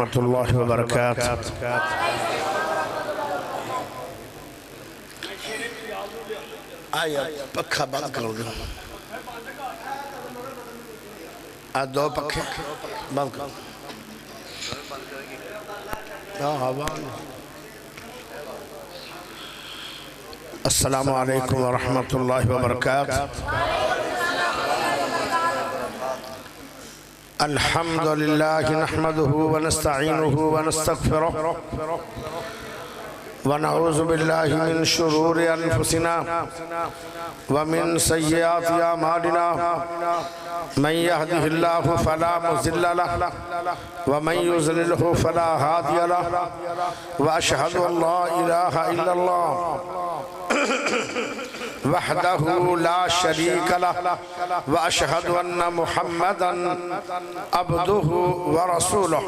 ورحمۃ اللہ وبرکاتہ۔ آیا پکھا بند کر دو، دو پکھے بند کر دو۔ السلام علیکم ورحمۃ اللہ وبرکاتہ۔ الحمد للہ نحمده ونستعینه ونستغفره ونعوذ باللہ من شرور انفسنا ومن سیئات اعمالنا من يهده الله فلا مضل له ومن يضلله فلا هادي له واشهد ان لا اله الا الله وحده لا شريك له واشهد ان محمدا عبده ورسوله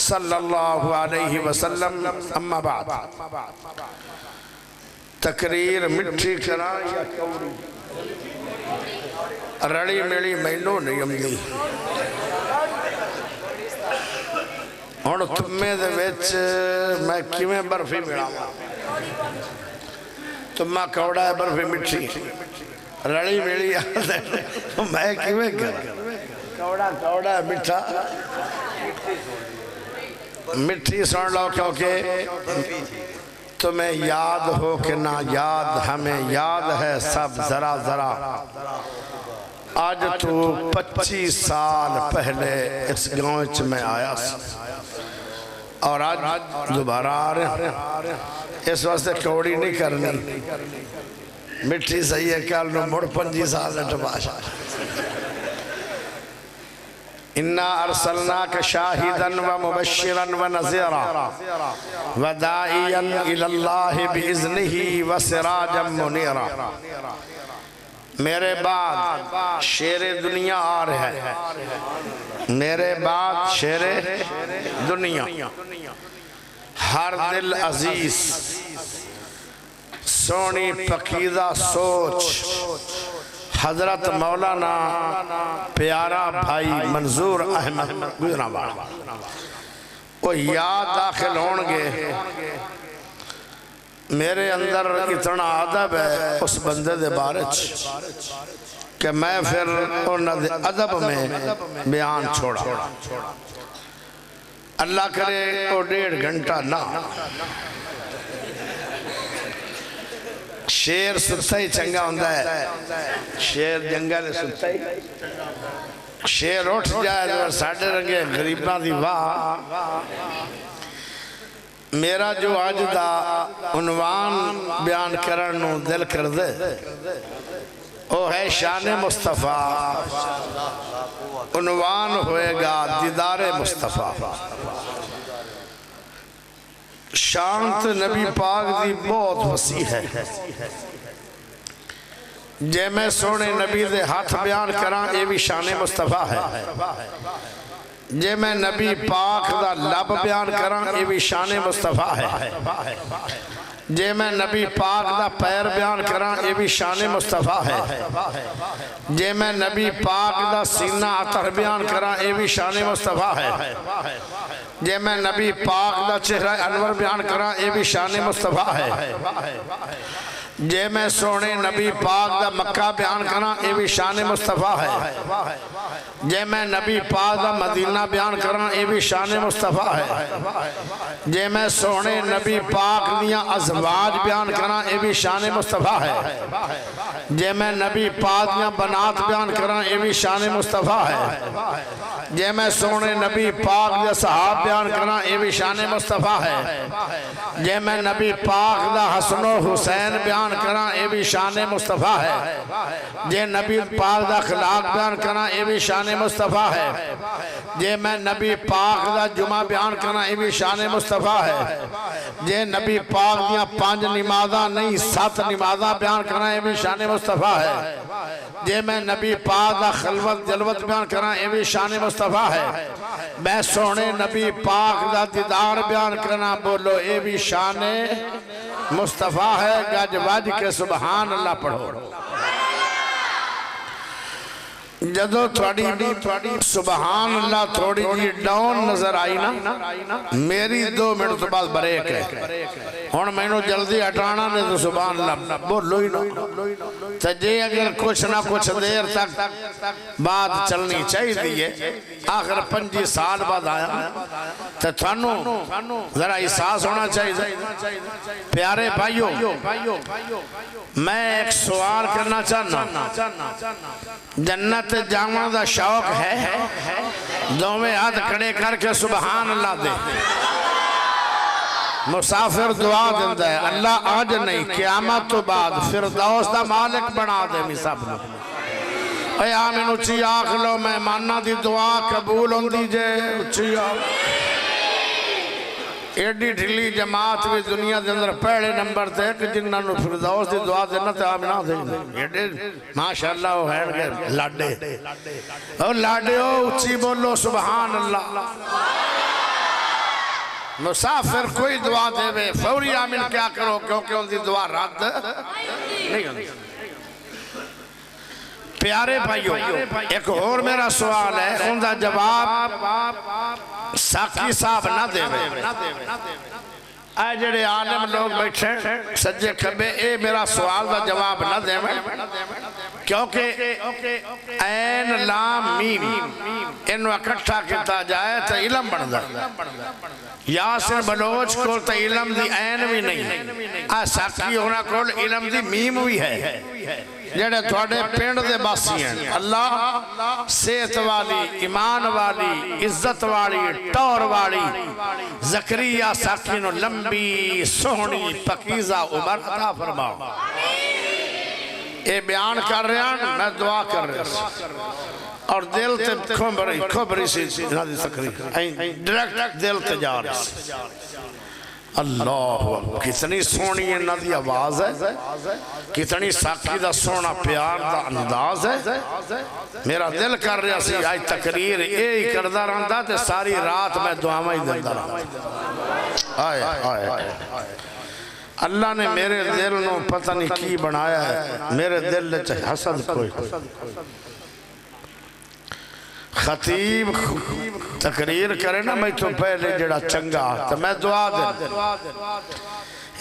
صلی اللہ علیہ وسلم۔ اما بعد، تقریر مٹھی کرا یا کوڑی رڑی میڑی مینوں نہیں امدی اور تمہیں دے ویچ میں کیویں برفی ملا تمہیں کوڑا ہے برفی مٹھی رڑی میڑی میں کیویں کرا کوڑا ہے مٹھا مٹھی سن لو کیونکہ تمہیں یاد ہو کہ نہ یاد ہمیں یاد ہے سب ذرا ذرا۔ آج تو 25 سال پہلے اس گاؤں میں آیا اور آج دوبارہ آ رہے ہیں، اس واسطے کوڑی نہیں کرنی مٹھی صحیح ہے کل نو مڑ 25 سال ٹپاشا۔ اِنَّا أَرْسَلْنَاكَ شَاهِدًا وَمُبَشِّرًا وَنَذِيرًا وَدَاعِيًا إِلَى اللَّهِ بِإِذْنِهِ وَسِرَاجًا مُنِيرًا۔ میرے بعد شیر دنیا آ رہا ہے، میرے بعد شیر دنیا، ہر دل عزیز سونی پقیدہ سوچ حضرت مولانا پیارا بھائی منظور احمد گجرانوالہ وہ یاد داخل ہونگے۔ میرے اندر اتنا عدب ہے اس بندے دے بارچ کہ میں پھر انہاں دے عدب میں بیان چھوڑا۔ اللہ کرے وہ 1.5 گھنٹہ نہ شیر ستا ہی چنگا ہوندہ ہے، شیر جنگل ستا ہی شیر اٹھ جائے اور ساڑھے رنگے غریباں دی واہ۔ میرا جو آج دا عنوان بیان کرنو دل کر دے وہ ہے شان مصطفیٰ، عنوان ہوئے گا دیدار مصطفیٰ۔ شانت نبی پاک دی بہت وسیع ہے، جے میں سونے نبی دے ہاتھ بیان کران یہ بھی شان مصطفیٰ ہے، جے میں نبی پاک دا لب بیان کران یہ بھی شان مصطفیٰ ہے، جے میں نبی پاک دا پیر بیان کران یہ بھی شان مصطفیٰ ہے، جے میں نبی پاک دا سینہ عطر بیان کران یہ بھی شان مصطفیٰ ہے، جے میں نبی پاک دا چہرہ انور بیان کران یہ بھی شان مصطفیٰ ہے، جے میں سونے نبی پاک دا مکہ بیان کران یہ بھی شان مصطفیٰ ہے، جے میں نبی پاک دا مدینہ بیان کران یہ بھی شان مصطفیٰ ہے، جے میں سونے نبی پاک دیاں ازواج بیان کران یہ بھی شان مصطفیٰ ہے، جے میں نبی پاک دیاں بنات بیان کران یہ بھی شان مصطفیٰ ہے، جے میں سونے نبی پاک دیاں صحاب بیان کران یہ بھی شان مصطفیٰ ہے، جے میں نبی پاک دا حسن و حسین بیان کران یہ بھی شان مصطفیٰ ہے، جے نبی پاک دا خلاق بیان کران یہ بھی شان مصطفیٰ ہے، جے میں نبی پاک دا جمعہ بیان کران یہ بھی شان مصطفیٰ ہے، جے نبی پاک دیاں 5 نمازاں نہیں 7 نمازاں بیان کران یہ بھی شان مصطفیٰ ہے، جے میں نبی پاک دا خلوت جلوت بیان کران یہ بھی شان مصطفیٰ ہے، میں سونے نبی پاک دا دیدار بیان کرنا بولو یہ بھی شان مصطفیٰ ہے۔ گج وج کے سبحان اللہ پڑھو۔ جدو تھوڑی سبحان اللہ تھوڑی جی ڈاؤن نظر آئی نا میری 2 منٹ تو بعد بریک ہے ہون میں نو جلدی ہٹانا نے تو سبحان اللہ بولو ہی نا تو جے اگر کچھ نہ کچھ دیر تک بات چلنی چاہی دیئے آخر 5 سال بعد آیا تو تھانو ذرا احساس ہونا چاہیے پیارے بھائیو میں ایک سوال کرنا چاہنا جنت جانا دا شوق ہے دوویں ہاتھ کھڑے کر کے سبحان اللہ دے مسافر دعا دیندہ ہے اللہ آج نہیں قیامت تو بعد فردوس دا مالک بنا دے می سب نے اے آمین اچھی آخ لو مہمانہ دی دعا قبول ہوں دیجے اچھی آخ ایڈی ڈھلی جماعت بھی دنیا دے اندر پہلے نمبر تے کہ جنہاں نو فردوس دی دعا دینا تے آمینہ دے ایڈی ماشاءاللہ وہ ہے گئے لاڈے او لاڈے ہو اچھی بولو سبحان اللہ مسافر کوئی دعا دے وے فوری آمین کیا کرو کیونکہ ان دی دعا رد نہیں ہوتی پیارے بھائیو ایک اور میرا سوال ہے ان دا جواب ساکی صاحب نہ دے وے آئے جڑے عالم لوگ بیٹھے سجے کھبے اے میرا سوال دا جواب نہ دے وے کیونکہ این لام میم انو اکٹھا کتا جائے تا علم بڑھ دا یاسر بلوچ کول تا علم دی این بھی نہیں ساکی ہونا کول علم دی میم بھی ہے جڑے تھوڑے پینڈ دے باسی ہیں اللہ صحت والی ایمان والی عزت والی ٹور والی زکریہ ساکینو لمبی سہنی پکیزہ عمر عطا فرماؤ اے بیان کر رہے ہیں میں دعا کر رہے ہیں اور دل تے کھوبری سی نادی سکری ڈریکٹ دل تے جا رہے ہیں اللہ کتنی سونی نادی آواز ہے کتنی ساکی دا سونا پیار دا انداز ہے میرا دل کر رہا سی آج تقریر اے ہی کردہ رہندا تے ساری رات میں دعاوہ ہی دلدہ رہا آئے آئے آئے اللہ نے میرے دل نو پتہ نہیں کی بنایا ہے میرے دل لے چاہے حسد کوئی خطیب تقریر کرے نا میں تو پہلے جڑا چنگا تو میں دعا دے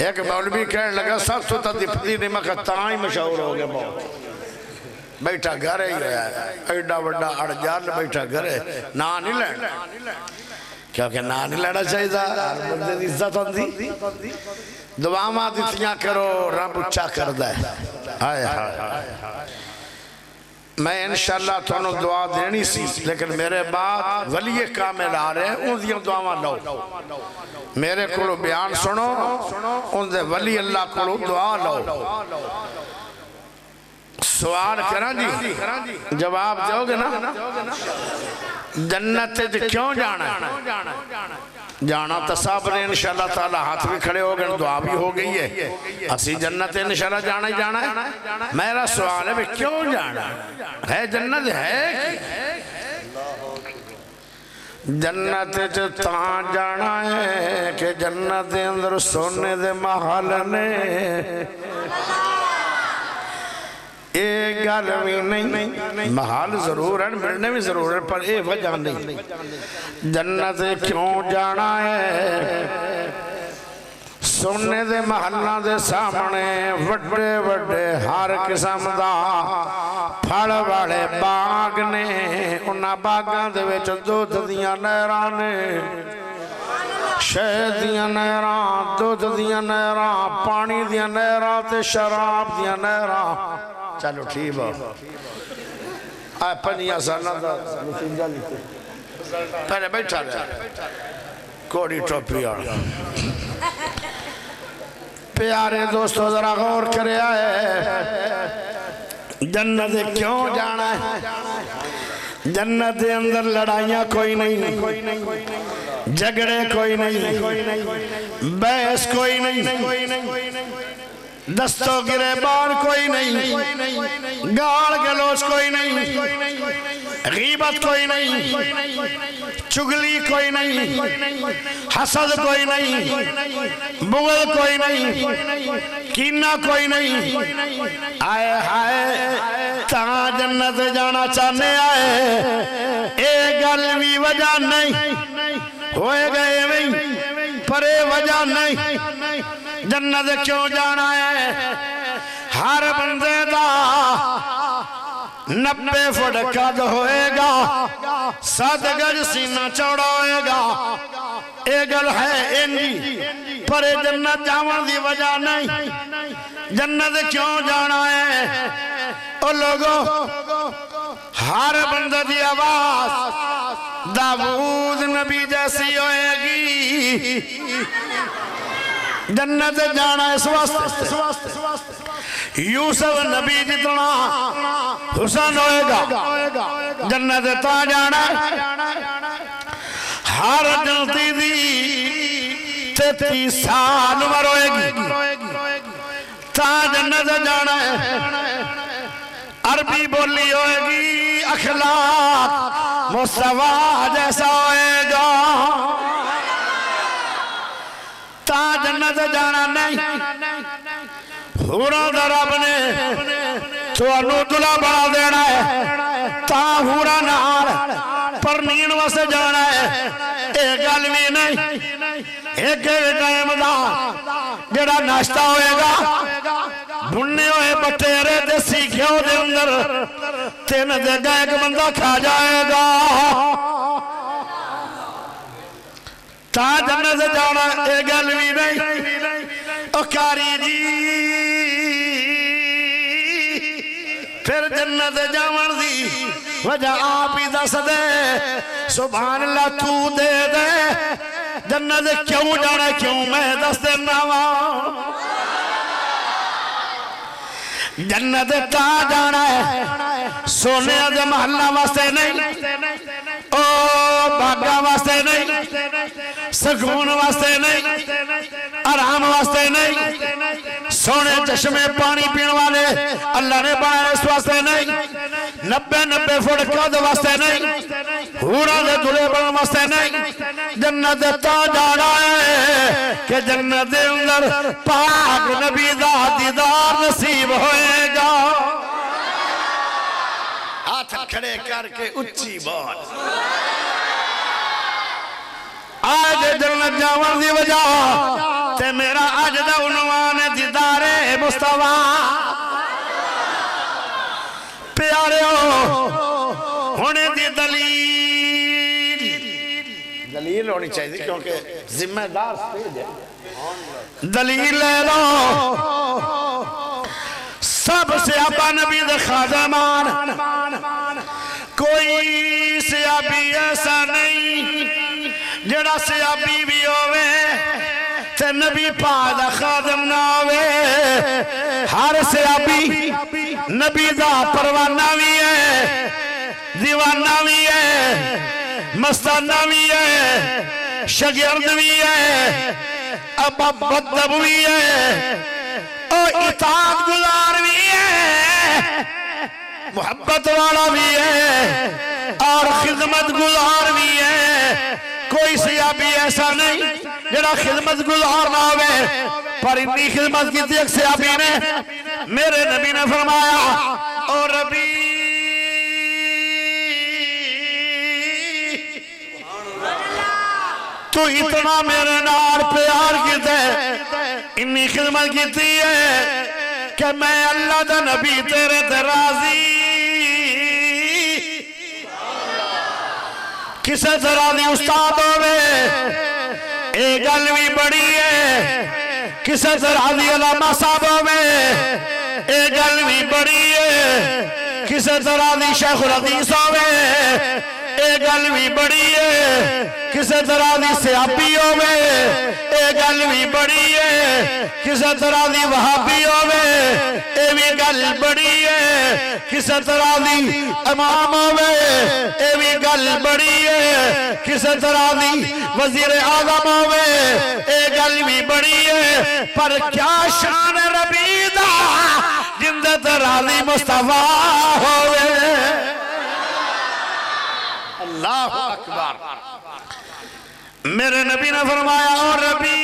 ایک مولوی کہنے لگا سب تو تدفتی نمک تائیں مشہور ہو گئے بہت بیٹھا گھرے ہی ہے ایڈا وڈا اڑجال بیٹھا گھرے نا نہیں لینا کیونکہ نا نہیں لینا چاہیے تھا بندے دی عزت ہوندی دعاواں دیتیاں کرو رب اچھا کردہ ہے آئے آئے میں انشاءاللہ تھانو دعا دینی سی لیکن میرے بعد ولی کامل آ رہے ہیں ان دیاں دعاواں لو میرے کلو بیان سنو ان دے ولی اللہ کلو دعا لو سوال کران جی جواب دیو گے نا جنت کیوں جانا ہے جانا تصاب نے انشاءاللہ تعالی ہاتھ بھی کھڑے ہو گئے دعا بھی ہو گئی ہے اسی جنت انشاءاللہ جانا ہی جانا ہے میرا سوال ہے کیوں جانا ہے جنت ہے جنت تاں جانا ہے کہ جنت دے اندر سونے دے محل نے ایک گل بھی نہیں محال ضرور ہے ملنے بھی ضرور ہے پر ایک وجہ نہیں جنت کیوں جانا ہے سونے دے محلہ دے سامنے وڈے وڈے ہر قسم دا پھڑ بڑے باغ نے انہاں باغاں دے وچ دودھ دیاں نہراں نے شہد دیاں نہراں دودھ دیاں نہراں پانی دیاں نہراں تے شراب دیاں نہراں چلو ٹھیک ہے آئے پنیاں سالنا دا نسنجا لیتے پہلے بیٹھا رہا کوڑی ٹوپی آڑا پیارے دوستو ذرا غور کرے آئے جنت کیوں جانا ہے جنت دے اندر لڑائیاں کوئی نہیں جھگڑے کوئی نہیں بحث کوئی نہیں دستوں گریبان کوئی نہیں گال گلوچ کوئی نہیں غیبت کوئی نہیں چگلی کوئی نہیں، حسد کوئی نہیں، بغض کوئی نہیں، کینہ کوئی نہیں، آئے ہائے تاں جنت جانا چاہنے آئے، اے گل بھی وجہ نہیں، ہوئے گئے نہیں، پرے وجہ نہیں، جنت کیوں جانا ہے؟ ہر بندے دا 90 فٹ قد ہوئے گا، 7 گج سینہ چوڑا ہوئے گا، اے گل ہے انجی، پر جنت جاون دی وجہ نہیں، جنت کیوں جانا ہے؟ او لوگوں ہر بندہ دی آواز داؤد نبی جیسی ہوئے گی، جنت جانا اس واسطے یوسف نبی جتنا حسن ہوئے گا، جنت تا جانا ہر جنتی دی 33 سال عمر ہوئے گی، تا جنت جانا ہے، عربی بولی ہوئے گی، اخلاق مصطفیٰ جیسا ہوئے گا، تا جنت جانا نہیں، حوروں دا رب نے تو انو دلہ بڑا دینا ہے، تا حورا نار پر نین واسے جانا ہے، ایک گلوی نہیں، ایک ٹائم دا جڑا ناشتہ ہوئے گا، بھنے ہوئے بٹیرے دیسی گھیو دے اندر 3 دے گا ایک بندہ کھا جائے گا، تا جنت جانا ایک گلوی نہیں، او کاری جی پھر جنت جاون دی وجہ آپ ہی دس دے، سبحان اللہ تو دے دے، جنت کیوں جانا کیوں میں دس دینا وہاں، جنت تا جانا ہے، سونے دے محلہ واسطے نہیں، او بھاگا واسطے نہیں، سکون واسطے نہیں، آرام واسطے نہیں، سونے چشمے پانی پین والے اللہ نے بنائے اس واسطے نہیں، 90 فٹ قد واسطے نہیں، حورا دے دلے بڑھن واسطے نہیں، جنت تا جانا ہے کہ جنت دے اندر پاک نبی دا دیدار نصیب ہوئے گا، ہاتھ کھڑے کر کے اچھی بات، آج جنت جاون دی وجہ تے میرا آج دا عنوان دیدار مصطفیٰ، پیارے ہونے دی دلیل ہونی چاہیے کیونکہ ذمہ دار سٹیج ہے، دلیل لے لو، سب صحابہ نبی دے خادمان، کوئی صحابی ایسا نہیں جڑا صحابی بھی ہوئے تے نبی پاک دا خادم نہ ہوئے، ہر صحابی نبی دا پروانہ بھی ہے، دیوانہ بھی ہے، مستانہ بھی ہے، شگرد بھی ہے، مدب بھی ہے، اور اطاعت گزار بھی ہے، محبت والا بھی ہے، اور خدمت گزار بھی ہے، کوئی صحابی ایسا نہیں جڑا خدمت گزار نہ ہوئے، پر اتنی خدمت کی تھی ایک صحابی نے، میرے نبی نے فرمایا، او ربی تو اتنا میرے نار پیار کیتے، اتنی خدمت کیتی ہے کہ میں اللہ دا نبی تیرے تے راضی، کسے تے راضی استاد ہوئے، ایک گل بھی بڑی ہے، کسے تے راضی علامہ صاحب ہوئے، ایک گل بھی بڑی ہے، کسے تے راضی شیخ الحدیث ہوئے، ایک گل بھی بڑی ہے، کسے طرح دی صحابی ہوئے، ایک گل بھی بڑی ہے، کسے طرح دی وہابی ہوئے، ایک گل بڑی ہے، کسے طرح دی امام ہوئے، ایک گل بڑی ہے، کسے طرح دی وزیر اعظم ہوئے، ایک گل بھی بڑی ہے، پر کیا شان ربی دا جندے طرح دی مصطفیٰ ہوئے، اللہ اکبر، میرے نبی نے فرمایا اور ربی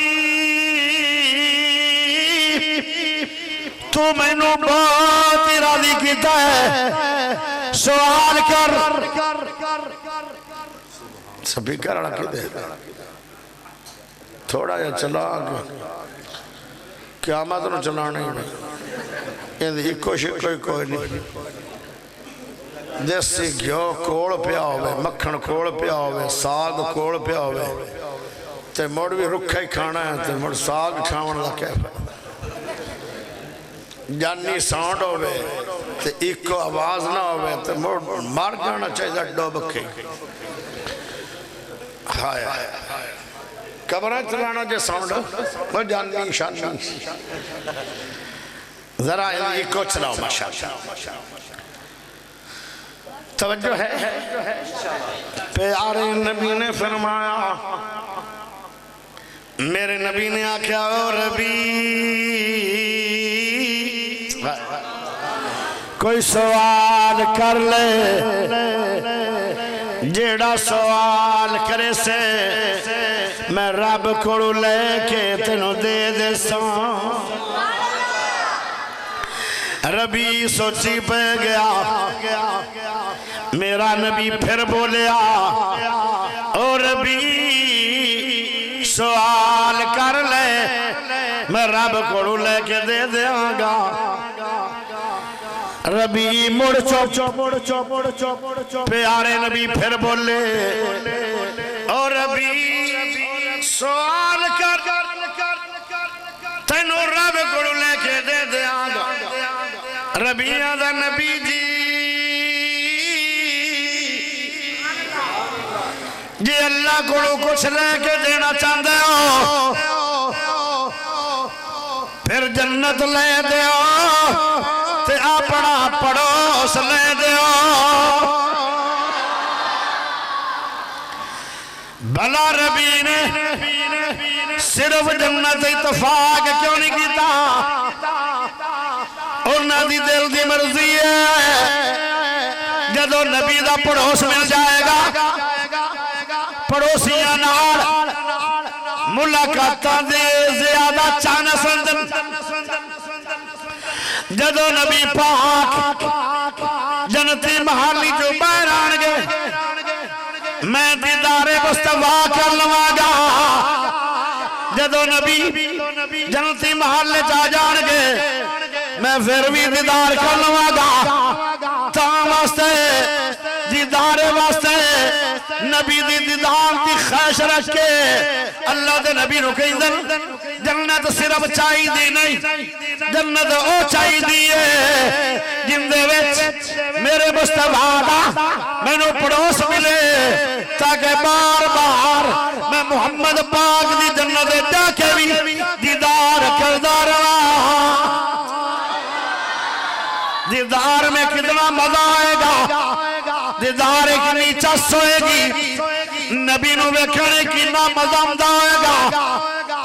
تو میں نو بہت ارادی کیتا ہے سوال کر سبھی کر رکھ دے تھوڑا یا چلا قیامت نو چلانا ہی نہیں ایکو شکو کوئی نہیں دیسی گھیو کوڑ پیا ہوئے مکھن کوڑ پیا ہوئے ساگ کوڑ پیا ہوئے تے مڑ بھی رکھا ہی کھانا ہے تے مڑ ساگ کھاون دا کیف ہے جانی ساؤنڈ ہوئے تے ایکو آواز نہ ہوئے تے مڑ مار جانا چاہیے ڈوب کے ہائے کبرہ چلانا جے ساؤنڈ وہ جانی شانی ذرا ایکو چلاؤ ماشاءاللہ توجہ ہے پیارے نبی نے فرمایا میرے نبی نے آکھیا او ربی کوئی سوال کر لے جیڑا سوال کرے سے میں رب کو لے کے تینوں دے ساں ربی سوچی پہ گیا میرا نبی پھر بولیا او ربی سوال کر لے میں رب کو لے کے دے دیاں گا ربی مڑ چوپ پیارے نبی پھر بولے او ربی سوال کر تینوں رب کو لے کے دے دیاں گا ربیہ دا نبی جی جی اللہ کو کچھ لے کے دینا چاہتے ہو پھر جنت لے دیو تے اپنا پڑوس لے دیو بھلا ربی نے صرف جنت اتفاق کیوں نہیں کیتا انہاں دی دل دی مرضی ہے جدو نبی دا پڑوس مل جائے گا پڑوسیاں نال ملاقاتاں دے زیادہ چانس جدو نبی پاک جنتی محالی جو باہر آن گے میں دیدار مصطفیٰ کر لواں گا جدو نبی جنتی محلے جا جان گے میں پھر بھی دیدار کر لواں گا تاں واسطے دیدار واسطے نبی دی دیدار دی خواہش رکھ کے اللہ دے نبی نو کہیں دن جنت صرف چاہی دی نہیں جنت او چاہی دی ہے جن دے وچ میرے مصطفیٰ دا میں نو پڑوس ملے تاکہ بار بار میں محمد پاک دی جنت جا کے بھی دیدار کردہ رہا دیدار میں کتنا مزہ آئے گا دیدار ایک نیچہ سوئے گی نبی نو ویکھنے کتنا مزہ آئے گا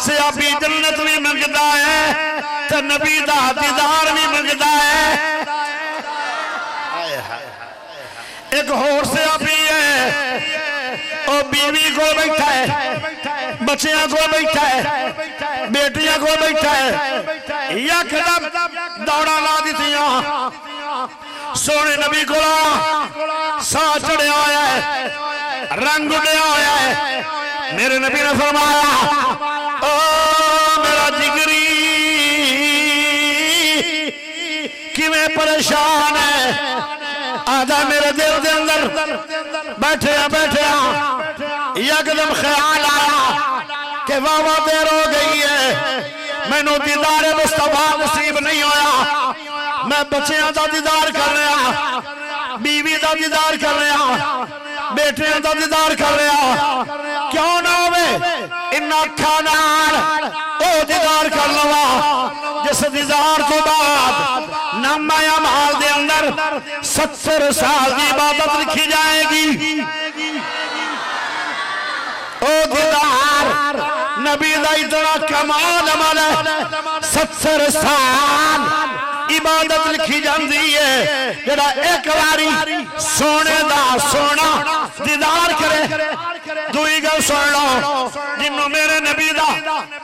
سیابی جنت بھی منگدا ہے تو نبی دا دیدار بھی منگدا ہے ایک اور سیابی ہے او بیوی کو بیٹھا ہے بچیاں کو بیٹھا ہے بیٹیاں کو بیٹھا ہے یک دم دوڑا لا دیتیاں سونے نبی کو سا چڑھے آیا ہے رنگ اڑے آیا ہے میرے نبی نے فرمایا او میرا جگری کیویں پریشان ہے آدھا میرے دل دے اندر بیٹھے یکدم خیال آیا کہ واہ دیر ہو گئی ہے میں نو دیدار مصطفیٰ نصیب نہیں ہویا میں بچیاں دا دیدار کر رہا بیوی دا دیدار کر رہا بیٹیاں دا دیدار کر رہا کیوں نہ ہوئے انہا کھانار او دیدار کر لوا جس دیدار کو بعد نامہ اعمال دے اندر 70 سال کی عبادت لکھی جائے گی او دیدار نبی دا اتنا کمال عمل ہے 70 سال عبادت لکھی جاندی ہے جڑا ایک واری سونے دا سونا دیدار کرے دوئی گل سن لو جنہوں میرے نبی دا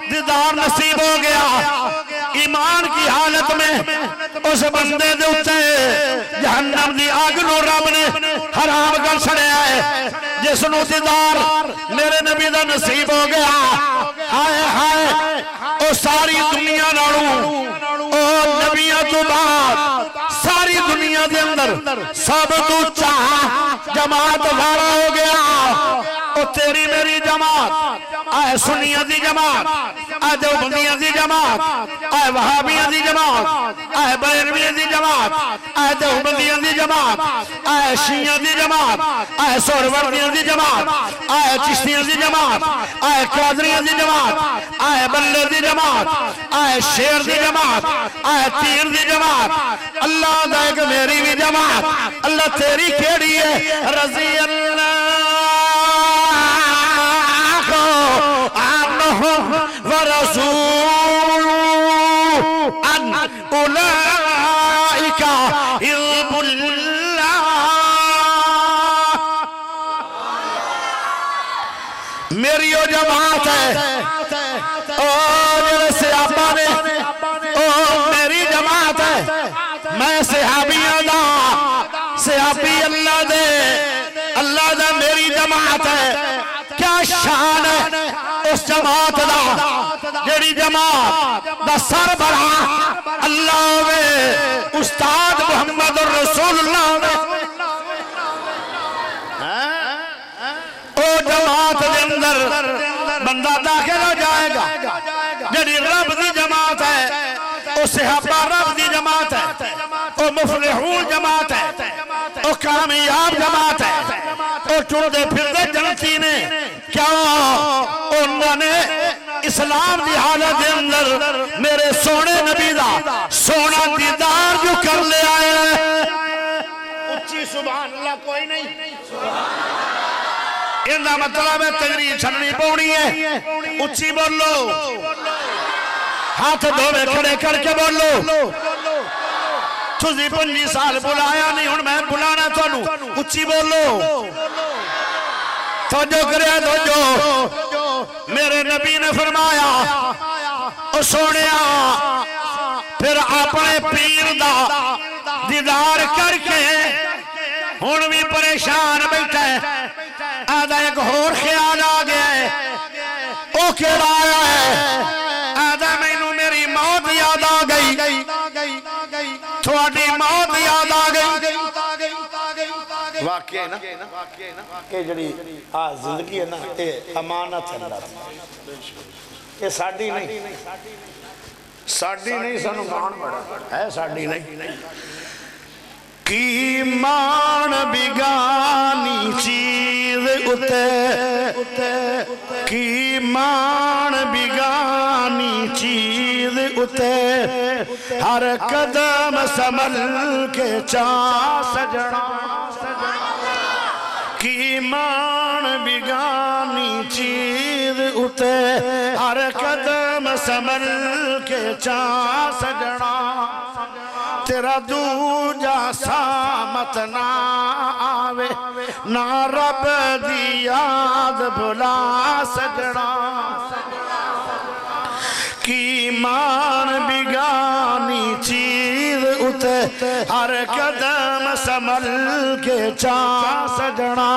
دیدار نصیب ہو گیا ایمان کی حالت میں اس بندے دے اتے جہنم دی آگ نو رب نے حرام کر چھڑیا ہے جس نو دیدار میرے نبی دا نصیب ہو گیا ہائے ہائے او ساری دنیا نالوں او نبیوں تو بعد ساری دنیا دے اندر سب تو چاہ جماعت والا ہو گیا او تیری میری جماعت آئے سنیہ دی جماعت آئے دیوبندیہ دی جماعت آئے وہابیہ دی جماعت آئے بیرویہ دی جماعت آئے دیوبندیہ دی جماعت آئے شیعہ دی جماعت آئے سوروردیہ دی جماعت آئے چشتیہ دی جماعت آئے قادریہ دی جماعت آئے بلے دی جماعت آئے شیر دی جماعت آئے تیر دی جماعت اللہ دا ایک میری بھی جماعت اللہ تیری کیڑی ہے رضی اللہ ورسول ان اولئک حزب اللہ میری وہ جماعت ہے اور صحابہ نے میری جماعت ہے میں صحابی اللہ صحابی اللہ دا میری جماعت ہے کیا شان ہے اس جماعت دا جیڑی جماعت دا سر بڑھا اللہ میں استاد محمد الرسول اللہ میں او جماعت دے اندر بندہ داخل ہو جائے گا جیڑی رب دی جماعت ہے او صحابہ رب دی جماعت ہے او مفلحون جماعت ہے او کامیاب جماعت ہے او چوڑے پھر دے جنتی نے کیا انہوں نے اسلام دی حالت دے اندر میرے سونے نبی دا سونا دیدار جو کر لے آئے ہیں اچھی سبحان اللہ کوئی نہیں اندہ مطلب ہے تقریر چھڑنی پونی ہے اچھی بولو ہاتھ دھوے کھڑے کر کے بولو تُزی 25 سال بلایا نہیں ہن میں بلانا تھانو اچھی بولو توجہ کرے توجہ میرے نبی نے فرمایا او سونیا پھر اپنے پیر دا دیدار کر کے ہن بھی پریشان بیٹھا ہے آدھا ایک اور خیال آ گیا ہے او کیڑا آیا ہے آدھا مینوں میری موت یاد آ گئی تھوڑی موت یاد آ گئی واقعی ہے نا کہ جڑی زندگی ہے نا یہ امانت ہے اللہ یہ ساڑی نہیں سانو مان بڑا ہے ساڑی نہیں کی مان بگانی چیز اتے کی مان بگانی چیز اتے ہر قدم سمل کے چاہ سجنا کی مان بگانی چیز اتے ہر قدم سمل کے چاہ سجنا تیرا دوجا سامت نہ آوے نہ رب دی یاد بھلا سجنا کی مان بگانی چیز اتے ہر قدم سمل کے چاہ سجنا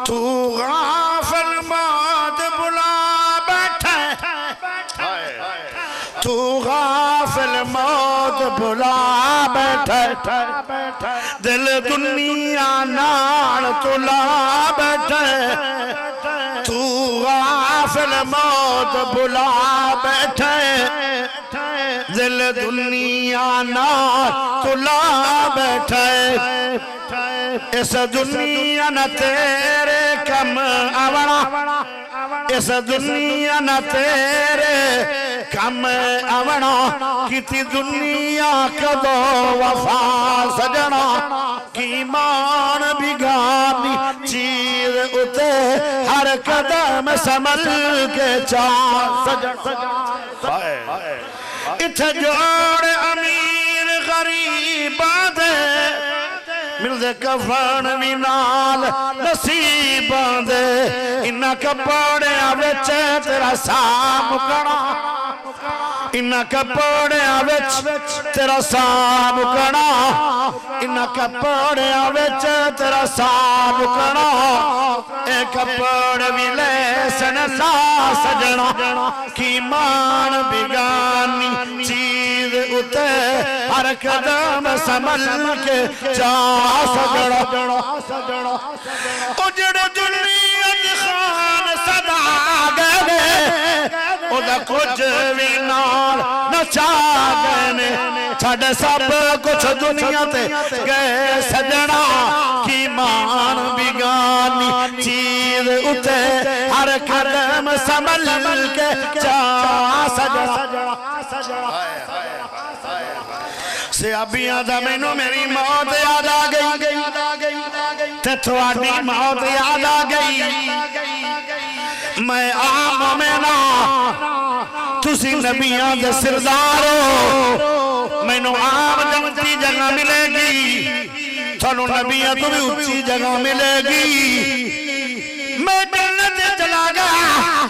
تو غافل ماد بلا بیٹھے تو غافل موت بلا بیٹھے دل دنیا نال تلا بیٹھے تو غافل موت بلا بیٹھے دل دنیا نال تلا بیٹھے اس دنیا نہ تیرے کم آونا اس دنیا نہ تیرے کم آونا کتی دنیا کدو وفا سجنا کی مان بگانی چیز اتے ہر قدم سمل کے چاہ سجنا اتھے جوڑ امیر غریباں دے مل دے کفن بھی نال نصیباں دے انہاں کپڑیاں وچ تیرا ساہ مکنا انہاں کپڑیاں وچ تیرا ساہ مکنا انہاں کپڑیاں وچ تیرا ساہ مکنا اے کپڑ بھی لے سن لا سجنا کی مان بگانی چیز اتے ہر قدم سمل کے چاہ سجنا اجڑ دنیا خان صدا گئے او دا کچھ بھی نال نچا گئے چھڑ سب کچھ دنیا تے گئے سجنا کی مان بگانی چیز اتے ہر قدم سمل کے چاہ سجنا سیابیاں دا مینوں میری موت یاد آ گئی تے تھوڑی موت یاد آ گئی میں عام مومنا تسی نبیاں دے سردار ہو مینوں عام جنتی جگہ ملے گی تھانوں نبیاں تو بھی اچھی جگہ ملے گی میں جنت چلا گیا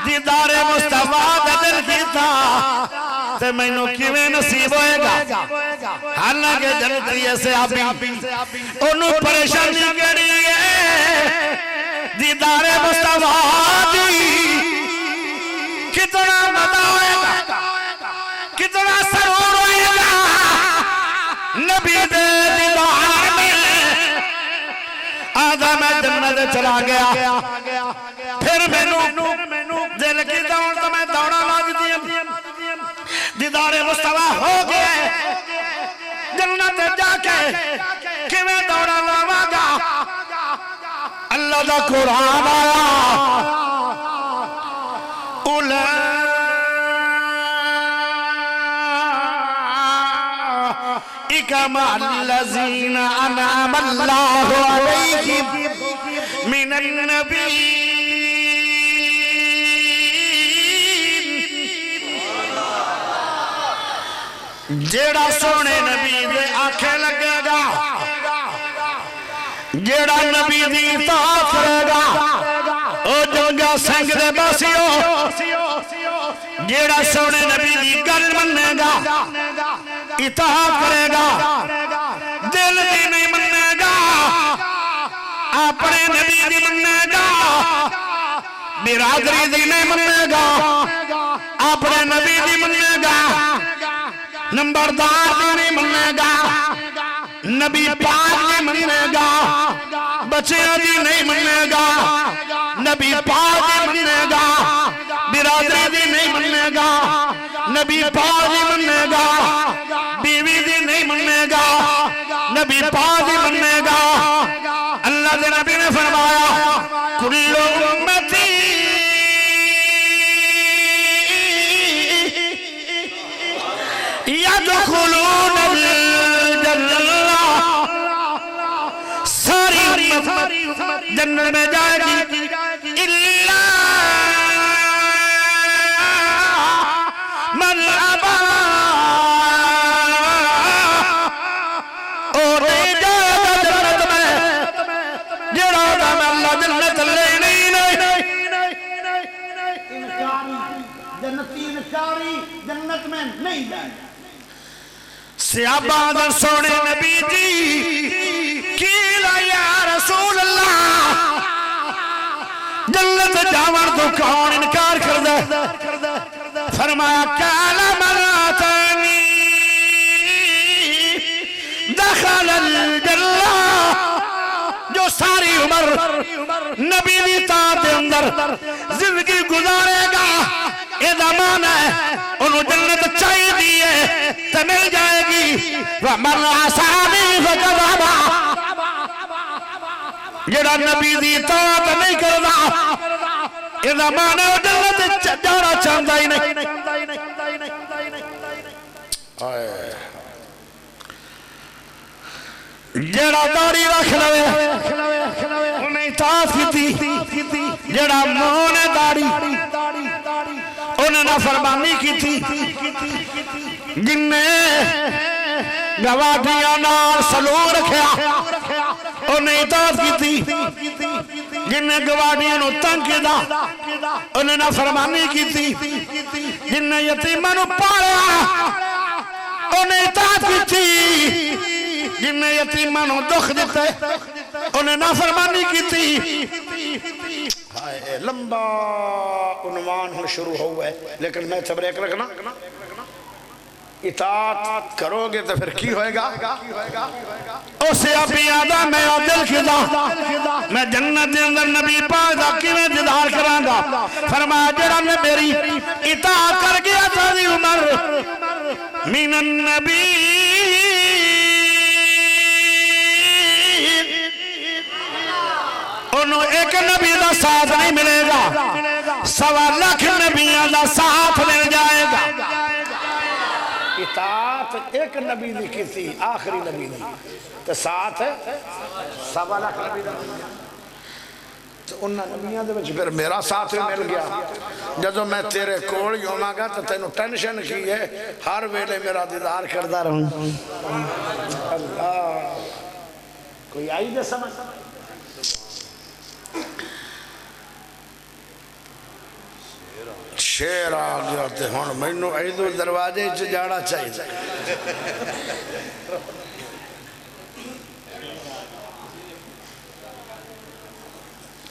دیدار مصطفیٰ دا دل کیتا تے مینوں کیویں نصیب ہوئے گا حالانکہ جنتی ایسے آبی انہوں پریشانی کری ہے دیدار مصطفیٰ دی کتنا مزہ ہوئے گا کتنا سرور ہوئے گا نبی دے دیدار میں آدھا میں جنت چلا گیا پھر مینوں دل کی دوڑ تو میں دوڑا لاگ دیا دیدار مصطفیٰ ہو گئے جنت جا کے کیویں دوڑا لاواں گا اللہ دا قرآن آیا اولئک مع الذین انعم اللہ علیہم من النبیین جیڑا سونے نبی دے آنکھیں لگے گا جیڑا نبی دی اطاعت کرے گا او جنگا سنگ دے باسیو جیڑا سونے نبی دی گل منے گا اطاعت کرے گا دل دی نہیں منے گا اپنے نبی دی منے گا برادری دی نہیں منے گا اپنے نبی دی منے گا نمبردار دی نہیں منے گا نبی پاک نہیں منے گا بچیاں دی نہیں منے گا نبی پاک نہیں منے گا برادری دی نہیں منے گا نبی پاک نہیں منے گا بیوی دی نہیں منے گا نبی پاک نہیں منے گا اللہ دے نبی نے فرمایا کل امتی یدخلون الجنہ ساری امت جنت میں جائے گی الا من ابا اور نہیں جائے گا جنت میں جڑا میں اللہ جنت لے نہیں جنتی انکاری جنت میں نہیں جائے صحابہ دا سونے نبی جی کیلا یا رسول اللہ جنت جاور تو کون انکار کر دے فرمایا کالا مراتانی دخل الجنہ جو ساری عمر نبی دی اطاعت دے اندر زندگی گزارے گا یہ دمان ہے انہوں جنت چاہی دیئے تو مل جائے گی وَمَنْ عَصَانِي فَقَدْ جڑا نبی دی اطاعت نہیں کرنا یہ دمان ہے جنت جانا چاہتا ہی نہیں جڑا داری رکھ لوے انہیں اطاعت کی تھی جڑا مونے داری انہیں انہیں نافرمانی کی تھی جن نے گواڈیاں نال سلوک رکھیا انہیں اطاعت کی تھی جن نے گواڈیاں نو تنگ کیتا انہیں نافرمانی کی تھی جن نے یتیماں نو پالیا انہیں اطاعت کی تھی جن نے یتیماں نو دکھ دیتے انہیں نافرمانی کی تھی لمبا عنوان ہم شروع ہوا ہے لیکن میں تبریک رکھنا اطاعت کرو گے تو پھر کی ہوئے گا اسے اپنی آدھا میں اور دل کھدا میں جنت دے اندر نبی پاک دا کیویں دیدار کراں گا فرمایا جڑا نے میری اطاعت کر گیا ساری عمر من النبی انہوں ایک نبی دا ساتھ نہیں ملے گا 1.25 لاکھ نبیوں دا ساتھ مل جائے گا اطاعت ایک نبی دی کی تھی آخری نبی دی تو ساتھ 1.25 لاکھ نبی دا تو انہاں نبیوں دے وچ پھر میرا ساتھ بھی مل گیا جدو میں تیرے کول ہوواں گا تو تینوں ٹینشن کی ہے ہر ویلے میرا دیدار کردا رہوں اللہ کوئی آئی دے سمجھ شیر آ گیا تے ہن مینوں ایدو دروازے چ جانا چاہیے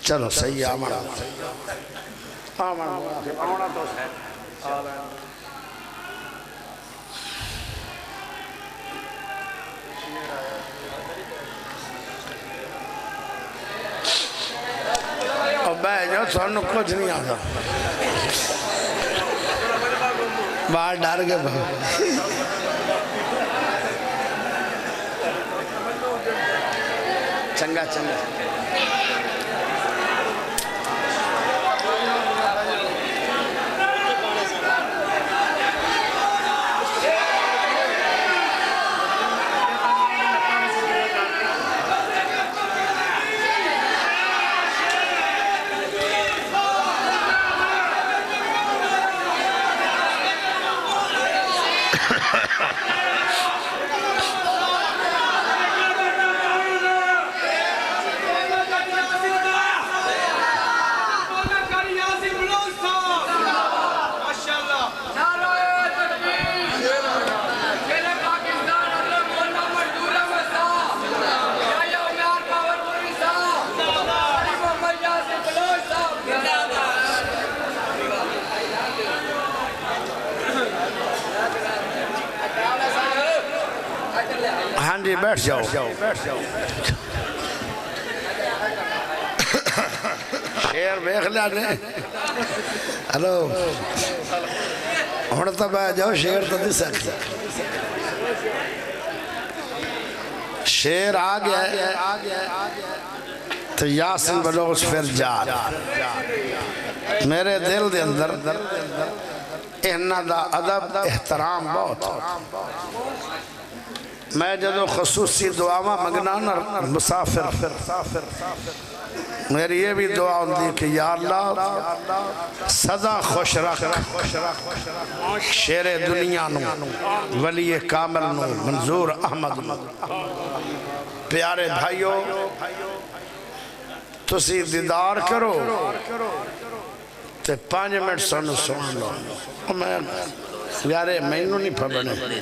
چلو صحیح آمنا آمنا تو ہے اور بے جو سنو کچھ نہیں آتا باہر ڈر گئے بہت چنگا چنگا ہاں جی بیٹھ جاؤ شیر بیخ لیا نے ہلو ہون تو بیٹھ جاؤ شیر تو دی سکتا شیر آ گیا ہے تو یاسین بلوچ پھر جار میرے دل دے اندر انہاں دا ادب احترام بہت میں جدو خصوصی دعاواں منگنا نا مسافر میری یہ بھی دعا ہوندی کہ یا اللہ سدا خوش رکھ شیر دنیا نو ولی کامل نو منظور احمد نو پیارے بھائیو تسی دیدار کرو تے 5 منٹ سن سن لو میں یارے میں انہوں نہیں پھبنے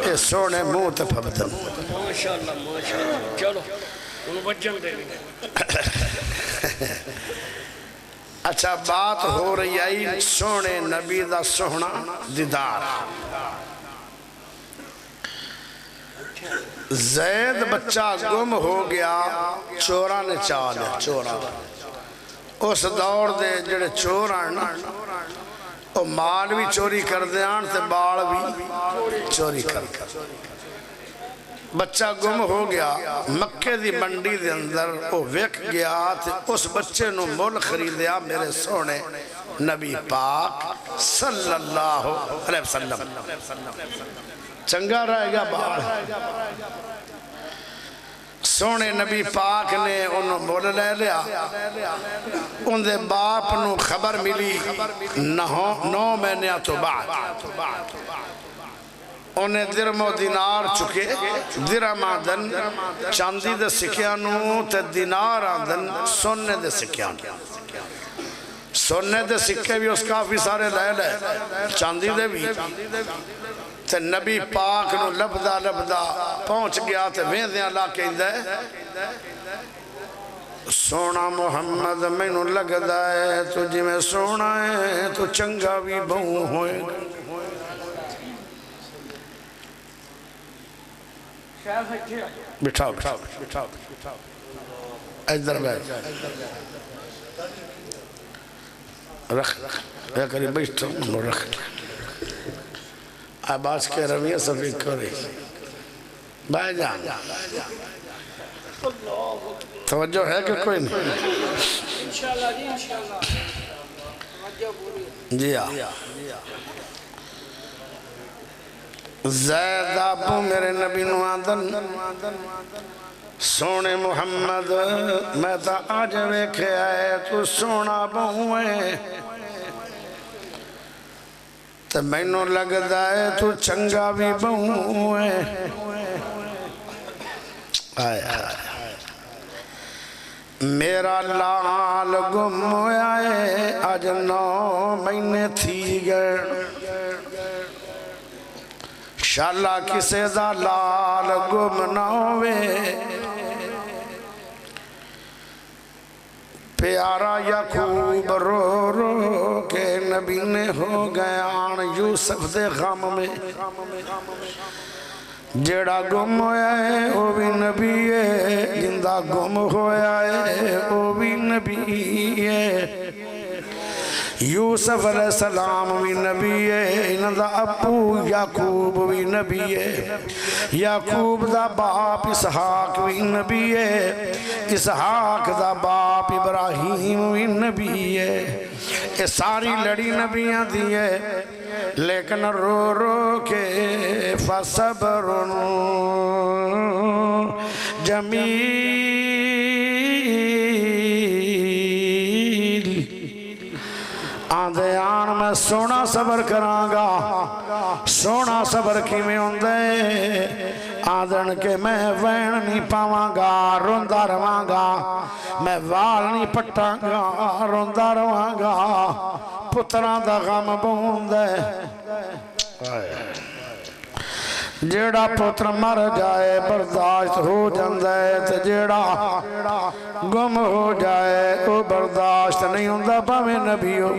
اے سونے منہ تے پھبتن ماشاءاللہ چلو انہوں بچن دے اچھا بات ہو رہی آئی سونے نبی دا سونا دیدار زید بچہ گم ہو گیا چورا نے چاہ لیا چورا اس دور دے جڑے چوران وہ مال بھی چوری کر دیان تے بال بھی چوری کر بچہ گم ہو گیا مکے دی منڈی دے اندر وہ ویک گیا تے اس بچے نو مول خریدیا میرے سونے نبی پاک صلی اللہ علیہ وسلم چنگا رہے گا بال سونے نبی پاک نے انہوں مول لے لیا ان دے باپ نو خبر ملی 9 مہینیاں تو بعد انہیں درم و دینار چکے درم آدن چاندی دے سکیانو تے دینار آدن سونے دے سکیانو سونے دے سکے بھی اس کافی سارے لے لے چاندی دے بھی تے نبی پاک نو لبدا لبدا پہنچ گیا تے ویندیاں لا کے اندے سونا محمد میں نو لگدا ہے تو جی میں سونا ہے تو چنگا بھی بہوں ہوئے بٹھاؤ بٹھاؤ بٹھاؤ ادھر بیٹھ رکھ یا کری بیٹھتا ہوں رکھ آباز کے رویہ صفی کرے بھائی جان توجہ ہے کہ کوئی نہیں انشاءاللہ جی انشاءاللہ جی زید آبو میرے نبی نوادن سونے محمد میں تا آج ویکھے آئے تو سونا بہوئے تو میں نو لگ دائے تو چنگا بھی بہوئے آئے میرا لال گم ہویا ہے آج 9 مہینے تھی گئے شالا کسے دا لال گم نہ ہوئے پیارا یعقوب رو رو کے نبی نے ہو گیان یوسف دے غم میں جیڑا گم ہویا ہے وہ بھی نبی ہے جندہ گم ہویا ہے وہ بھی نبی ہے یوسف علیہ السلام بھی نبی ہے انہاں دا ابو یعقوب بھی نبی ہے یعقوب دا باپ اسحاق بھی نبی ہے اسحاق دا باپ ابراہیم بھی نبی ہے یہ ساری لڑی نبیاں دی ہے لیکن رو رو کے فصبر جمیل آندے آن میں سونا صبر کرانگا سونا صبر کی میں ہوندے آدھن کے میں وین نہیں پاوانگا روندہ روانگا میں وال نہیں پٹانگا روندہ روانگا پتران دا غم بوندے جیڑا پتر مر جائے برداشت ہو جاندے تے جیڑا گم ہو جائے وہ برداشت نہیں ہوندہ پاویں نبی ہو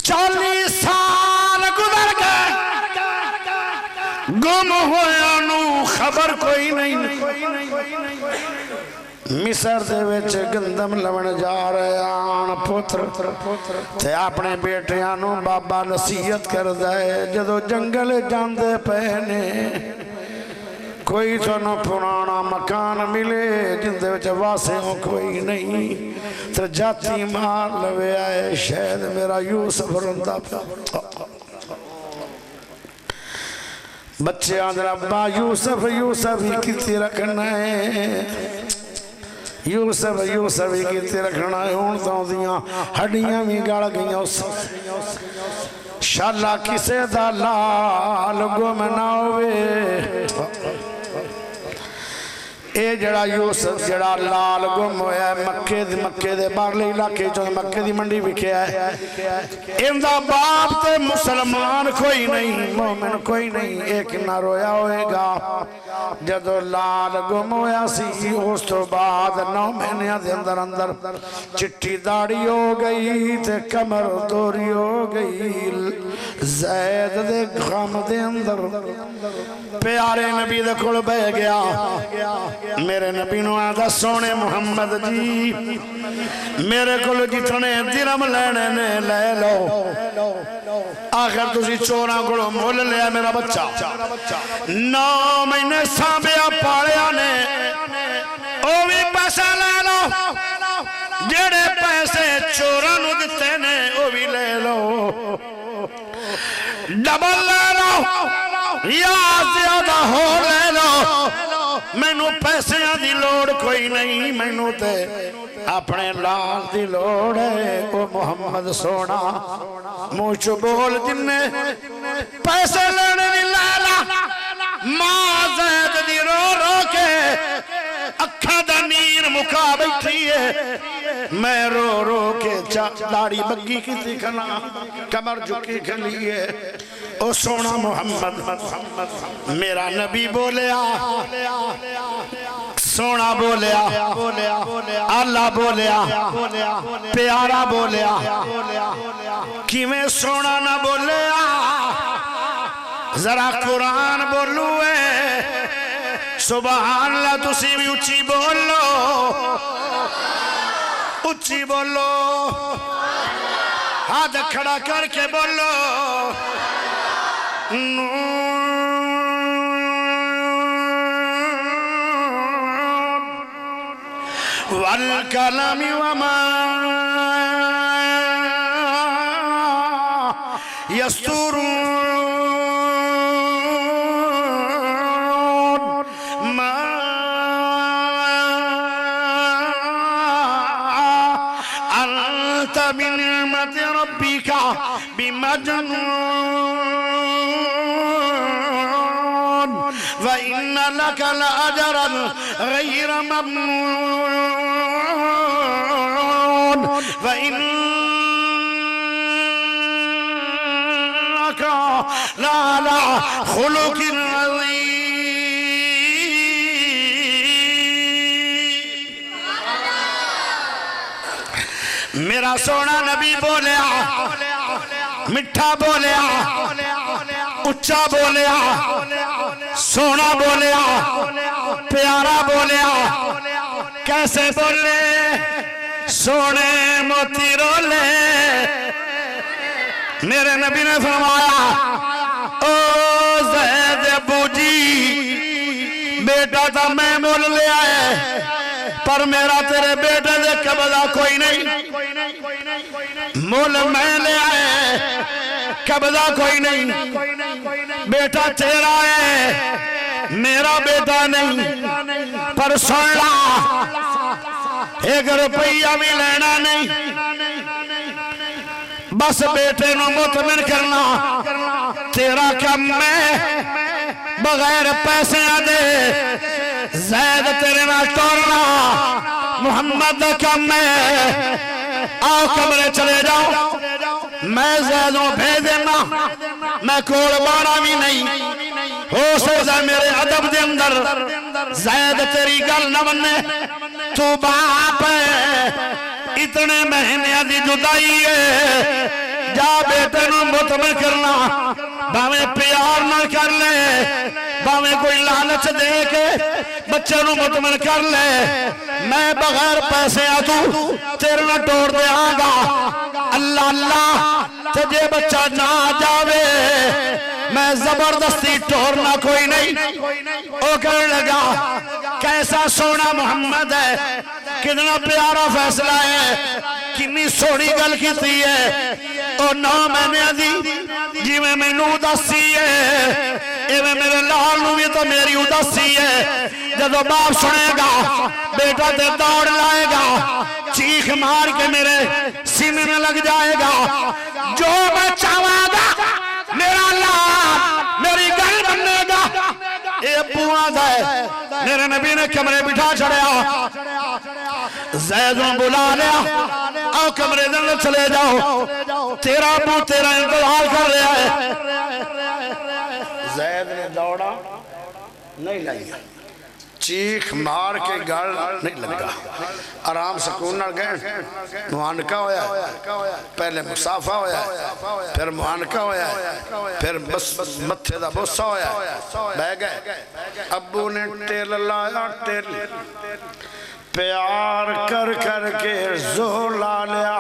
40 سال گزر گئے گم ہویا نو خبر کوئی نہیں مصر دے وچ گندم لون جا رہے آن پتر تے اپنے بیٹیاں بابا نصیحت کر دے جدو جنگل جاندے پہنے کوئی تو پرانا مکان ملے جندے وچ واسے ہوں کوئی نہیں تے جاتی مار لوے آئے شاید میرا یوسف رندہ پہ بچے آدھر ابا یوسف ہی کتی رکھنا ہے یوسف ہی کتی رکھنا ہے ہون تو دیاں ہڈیاں بھی گاڑ گئیاں اس شالا کسے دا لال گم نہ ہوئے اے جڑا یوسف جڑا لال گم ہویا ہے مکے دے باغلے علاقے جو مکے دی منڈی بکھیا ہے اندہ باپ تے مسلمان کوئی نہیں مومن کوئی نہیں ایک نہ رویا ہوئے گا جدو لال گم ہویا سی اس تو بعد 9 مہینیاں دے اندر چٹی داڑی ہو گئی تے کمر دوری ہو گئی زید دے غم دے اندر پیارے نبی دے کھل بے گیا میرے نبی نو آدھا سونے محمد جی میرے کل جتنے درم لینے نے لے لو آخر تسی چورا کلو مول لیا میرا بچہ 9 مہینے سامبیا پاڑیا نے او بھی پیسہ لے لو جڑے پیسے چورا نو دیتے نے او بھی لے لو ڈبل لے لو یا زیادہ ہو لے لو مینوں پیسیاں دی لوڑ کوئی نہیں مینوں تے اپنے لال دی لوڑ ہے او محمد سونا منہ بول جنے پیسے لینے دی لالا ماں زید دی رو رو کے اکھا دا نیر مکا بیٹھی ہے میں رو رو کے داڑھی بگی کی تھی کھنا کمر جھکی کھلی ہے او سونا محمد میرا نبی بولیا سونا بولیا اللہ بولیا پیارا بولیا کیویں سونا نہ بولیا ذرا قرآن بولوے سبحان اللہ تسی بھی اچھی بولو اچھی بولو ہاتھ کھڑا کر کے بولو والکلام وما یسترون بنعمت ربك بمجنون وإن لك لأجرا غير ممنون وإنك لعلى خلق عظيم میرا سونا نبی بولیا مٹھا بولیا اچھا بولیا سونا بولیا پیارا بولیا کیسے بولے سونے موتی رولے میرے نبی نے فرمایا او زید ابو جی بیٹا تھا میں مول لے آئے پر میرا تیرے بیٹے دے قبضہ کوئی نہیں مول میں لے آئے قبضہ کوئی نہیں بیٹا تیرا ہے میرا بیٹا نہیں پر سن لا ایک روپیہ بھی لینا نہیں بس بیٹے نو مطمئن کرنا تیرا کم میں بغیر پیسے دے زید تیرے نہ توڑنا محمد کم میں آؤ کمرے چلے جاؤ میں زیدوں بھیج دینا میں کوڑ بارا بھی نہیں ہو سکتا میرے عدب دے اندر زید تیری گل نہ بننے تو باپ ہے اتنے مہینے دی جدائی ہے جا بیٹے نو مطمئن کرنا باویں پیار نہ کر لے باویں کوئی لالچ دے کے بچے نو مطمئن کر لے میں بغیر پیسے آتو تیرے نہ توڑ دے آگا اللہ اللہ تجھے بچہ نہ جاوے میں زبردستی ٹورنا کوئی نہیں او کرنے لگا کیسا سونا محمد ہے کتنا پیارا فیصلہ ہے کنی سوڑی گل کیتی ہے او 9 مہینے دی جی میں نو دسی ہے ایویں میرے لال نو بھی تو میری اداسی ہے جدو باپ سنے گا بیٹا تے دوڑ لائے گا چیخ مار کے میرے سینے میں لگ جائے گا جو میں چاہوں گا میرا لال میری گل بننے گا اے پوہاں دائے میرے نبی نے کمرے بٹھا چھڑیا زیدوں بلا لیا آؤ کمرے دن چلے جاؤ تیرا ابو تیرا انتظار کر رہا ہے زید نے دوڑا نہیں لائیا چیخ مار کے گل نہیں لگا آرام سکون نہ گئے معانقہ ہویا پہلے مصافہ ہویا پھر معانقہ ہویا پھر متھے دا بوسہ ہویا بہ گئے ابو نے ٹیل لایا ٹیل پیار کر کر کے زور لا لیا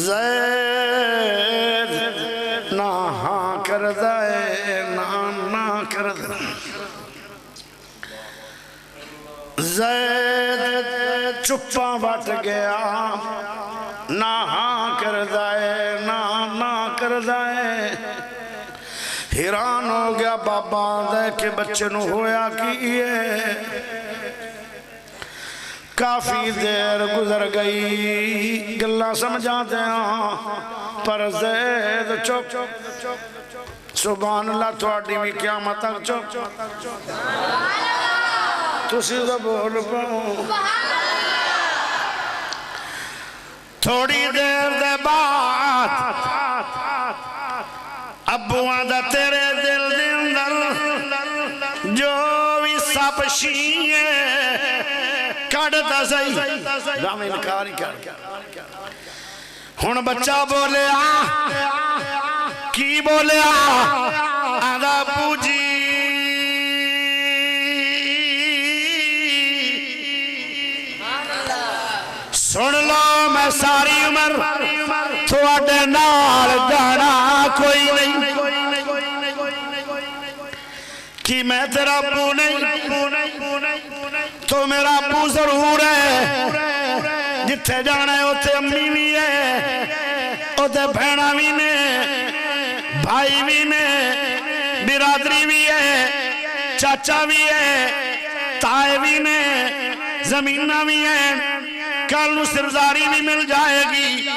زید نہ ہاں کر دائے نہ کر دائے زید چپا بٹ گیا نہ ہاں کر دائے نہ کر دائے حیران ہو گیا بابا دے کے بچے نو ہویا کیے کافی دیر گزر گئی گلہ سمجھاتے ہیں پر زید چپ سبحان اللہ تھوڑی بھی قیامت تک چپ تسی تو بول پاؤں تھوڑی دیر دے بعد ابو آدھا تیرے دل دے اندر جو بھی سب شیئے کڑتا سہی رام انکار کر ہن بچہ بولے کی بولے آدھا ابو جی سن لو میں ساری عمر تھوڑے نال جانا کوئی نہیں کہ میں تیرا ابو نہیں تو میرا ابو ضرور ہے جتھے جانا ہے اتھے امی بھی ہے اتھے بھینا بھی نے بھائی بھی نے برادری بھی ہے چاچا بھی ہے تائے بھی نے زمینہ بھی ہے کل نو سرزاری بھی مل جائے گی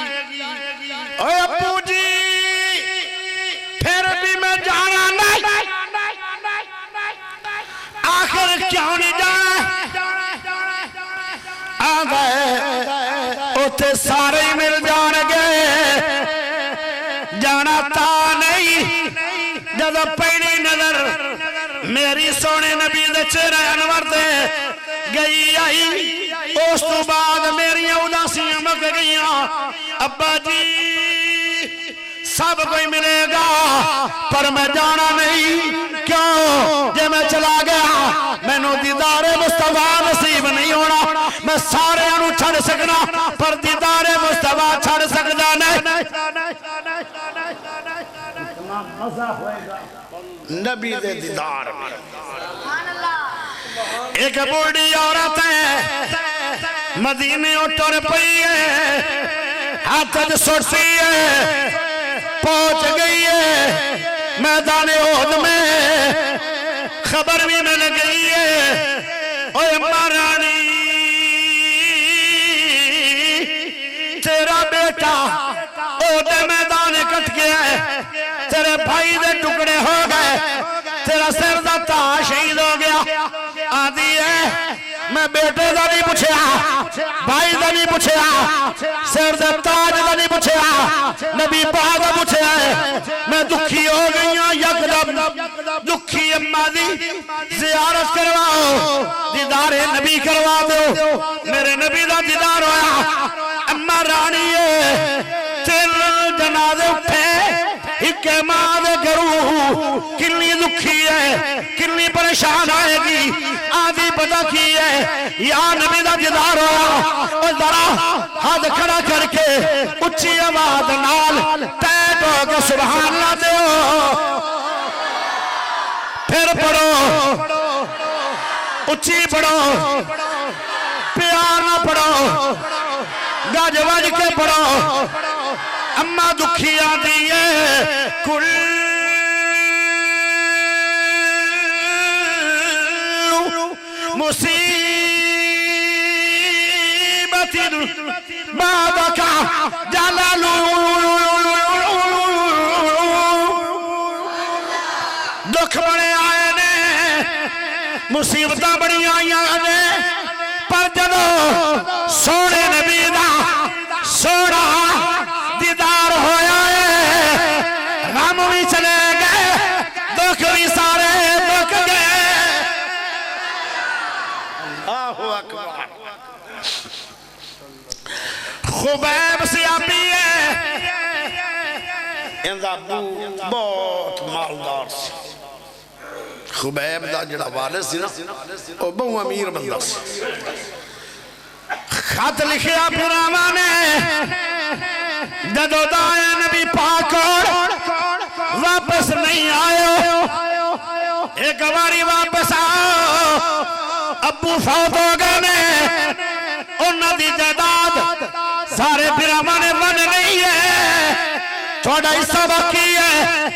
اوہ ابو جی پھر بھی میں جانا نہیں آخر کیوں نہیں جانا آگئے اتھے سارے ہی مل جان گئے جانا تا نہیں جب پہلی نظر میری سونے نبی دے چہرے انور دے گئی آئی اس تو بعد میری اداسیاں مک گئیاں ابا جی سب کوئی ملے گا پر میں جانا نہیں کیوں جے میں چلا گیا میں نو دیدار مصطفیٰ نصیب نہیں ہونا میں سارے انو چھڑ سکنا پر دیدار مصطفیٰ چھڑ سکنا نہیں مزہ ہوئے گا نبی دے دیدار میں ایک بوڑھی عورت ہے مدینے اٹھر پئی ہے ہاتھ سرسی ہے پہنچ گئی ہے میدان احد میں خبر بھی مل گئی ہے اوہ اماں رانی تیرا بیٹا احد میدان کٹ گیا ہے تیرے بھائی دے ٹکڑے ہو گئے تیرا سر دا تاج شہید ہو گیا آدھی ہے میں بیٹے دا نہیں پوچھیا بھائی دا نہیں پوچھیا سر دا تاج دا نہیں پوچھیا نبی پاک دا پوچھیا ہے میں دکھی ہو گئی ہوں یکدم دکھی اماں دی زیارت کرواؤ دیدار نبی کروا دو میرے نبی دا دیدار ہویا اماں رانی ہے تیرے جنازے اٹھے ہکے ماں دے گرو کنی دکھی ہے کنی پریشان آئے گی آدھی پتہ کی ہے یا نبی دا دیدار ہوا اور ذرا ہاتھ کھڑا کر کے اچھی آواز نال تیٹ ہو کے سبحان اللہ دے پھر پڑھو اچھی پڑھو پیار نہ پڑھو گج وج کے پڑھو اماں دکھی آدھی ہے کل مصیبت بعدک جلال دکھ بڑے آئے نے مصیبتہ بڑی آئیاں نے پر جدو سونے نبی دا سونا دیدار ہویا ہے غم بھی چلے گئے دکھ بھی سارے دکھ گئے اللہ اکبر خبیب سیابی ہے اندہ بہت مالدار سی خبیب دا جڑا والد سی نا او بہو امیر بندہ سی خط لکھیا پھراما نے جدو دائے نبی پاک واپس نہیں آئے ایک باری واپس آؤ ابو فوت ہو گئے نے انہوں دی جائیداد سارے پھراما نے من نہیں ہے تھوڑا حصہ باقی ہے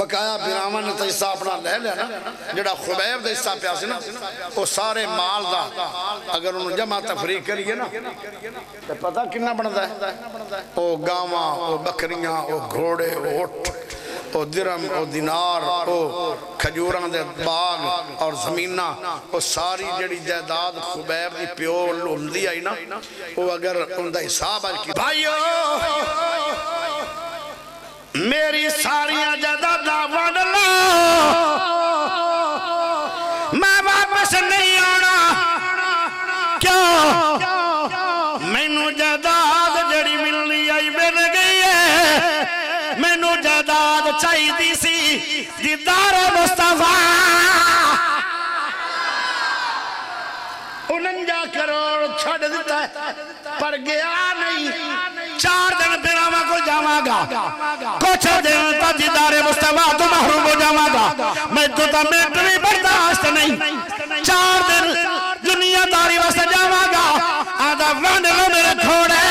بقایا براہمن نے تو حصہ اپنا لے لیا نا جڑا خبیب دا حصہ پیاسے نا وہ سارے مال دا اگر انہوں جمع تفریق کریے نا تو پتہ کنہ بنتا ہے وہ گاواں وہ بکریاں وہ گھوڑے وہ اٹھ وہ درم وہ دینار وہ کھجوراں دے باغ اور زمینہ وہ ساری جڑی جائیداد خبیب دی پیو لندی آئی نا وہ اگر ان دا حساب آج کی بھائیو میری ساریاں جائیداداں وڈ لو میں واپس نہیں آنا کیوں مینوں جائیداد جڑی ملنی آئی مل گئی ہے مینوں جائیداد چاہی دی سی دیدار مصطفیٰ 49 کروڑ چھڑ دیتا ہے پر گیا نہیں 4 دن پیراما کو جاما گا کچھ دن تا دیدار مصطفیٰ تو محروم ہو جاما گا میں تو تا میٹری برداشت نہیں 4 دن دنیا داری واسطے جاما گا آدھا وانڈ لو میرے کھوڑے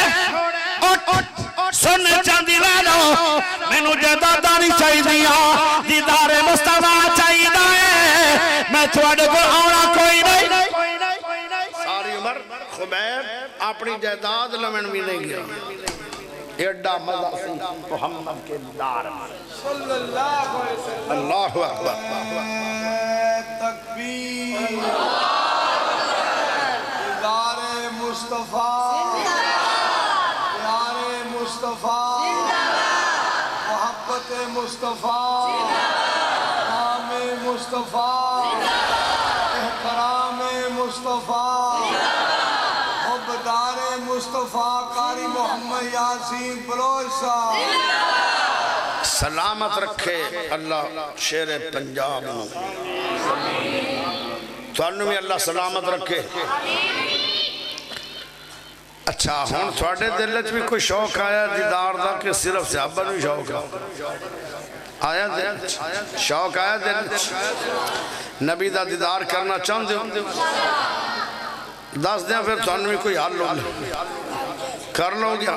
سن چاندی لے لو مینو جائیدادانی چاہی دیا دیدار مصطفیٰ چاہی دائے میں تھوڑے کو آنا کوئی نہیں ساری عمر خبیب اپنی جائیداد لمن بھی نہیں گیا ایڈا مزہ سی محمد کے دیدار صلی اللہ علیہ وسلم اللہ اکبر تکبیر دیدار مصطفیٰ مصطفیٰ محبت مصطفیٰ نام مصطفیٰ احترام مصطفیٰ حبدار مصطفیٰ قاری محمد یاسین بلوچ صاحب سلامت رکھے اللہ شیر پنجاب تو انہوں میں اللہ سلامت رکھے اچھا ہون تھوڑے دلچ بھی کوئی شوق آیا دیدار دا کہ صرف صحابہ بھی شوق آیا دلچ شوق آیا دلچ نبی دا دیدار کرنا چاہتے ہو 10 دیں پھر تو انہوں میں کوئی حل ہو کر لو گیا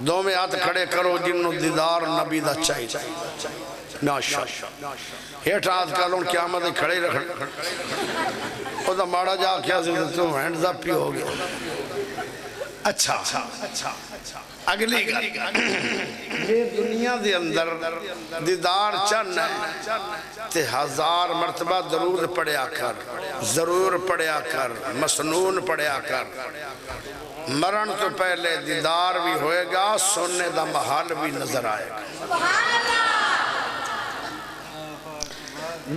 دو میں ہاتھ کھڑے کرو جنہوں دیدار نبی دا چاہی ناشا ہیٹھ ہاتھ کر لوں قیامت کھڑے رکھنے وہ دا ماڑا جا کیا زندہ تو ہینڈز اپ ہی ہو گیا اچھا اگلی یہ دنیا دے اندر دیدار چاہنا ہے تے 1000 مرتبہ درود پڑھیا کر ضرور پڑھیا کر مسنون پڑھیا کر مرن تو پہلے دیدار بھی ہوئے گا سننے دا محال بھی نظر آئے گا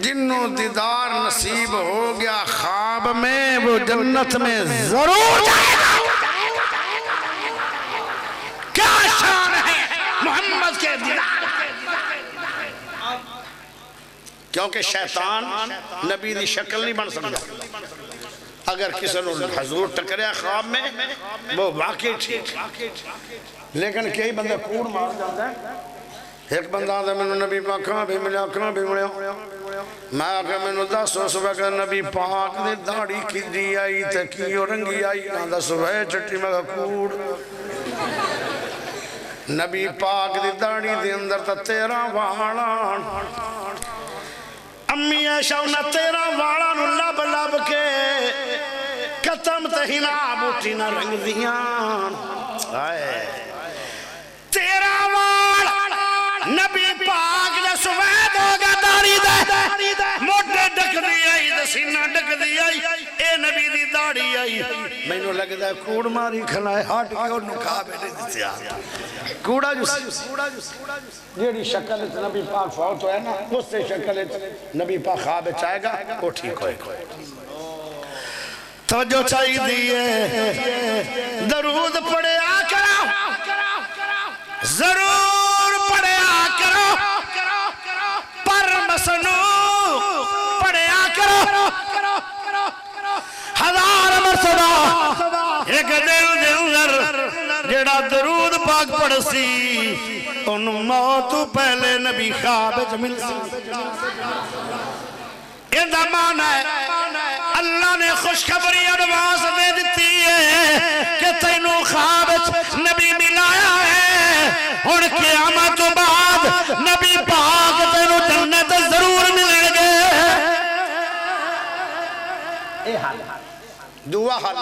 جنوں دیدار نصیب ہو گیا خواب میں وہ جنت میں ضرور جائے گا کیا شان ہے محمد کے دیدار کیونکہ شیطان نبی دی شکل نہیں بن سکتا اگر کسی نے حضور ٹکریا خواب میں وہ واقعی ٹھیک لیکن کئی بندے کوڑ مار جاتے ہیں ایک بندہ آدھا میں نے نبی پاک کہاں بھی ملیا میں آگے میں نے 10 صبح کہ نبی پاک نے داڑی کی دی آئی تکیو رنگی آئی آدھا صبح چھٹی میں کوڑ نبی پاک دی داڑی دی اندر تا 13 واڑان امی عائشہ انہا 13 واڑان لب لب کے قطم تہینا بوٹی نہ رنگ دیان 13 واڑ نبی پاک دے سوید ہوگا داڑی دے موٹے ڈک دی آئی دے سینہ ڈک دی آئی اے نبی دی داڑی آئی میں نو لگ دا کوڑ ماری کھلائے ہاٹ کے اور نکاہ بیٹے دیتے آتا کوڑا جو جیڑی شکل نبی پاک فوت ہوئے نا اس سے شکل نبی پاک خواب چاہے گا وہ ٹھیک ہوئے توجہ چاہی دیئے درود پڑے آ کرو ضرور پڑے آ کرو پر مسنو پڑے آ کرو 1000 مرتبہ ایک دل دے اندر جڑا درود پاک پڑھ سی ان موت پہلے نبی خواب جمل سی یہ زمان ہے اللہ نے خوشخبری ایڈوانس دے دیتی ہے کہ تینوں خواب نبی ملایا ہے اور قیامت بعد نبی دعا حل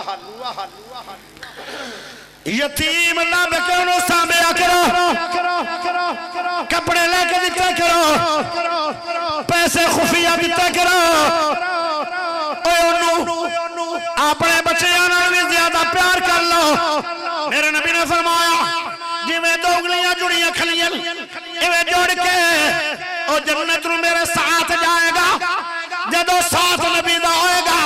یتیم لب کے انہوں سامیا کرو کپڑے لے کے دیتا کرو پیسے خفیہ دیتا کرو اپنے بچے آنا بھی زیادہ پیار کر لو میرے نبی نے فرمایا جی میں دو انگلیاں جڑیاں کھلیاں ایویں جوڑ کے او جنت رو میرے ساتھ جائے گا جدو ساتھ نبی دا ہوئے گا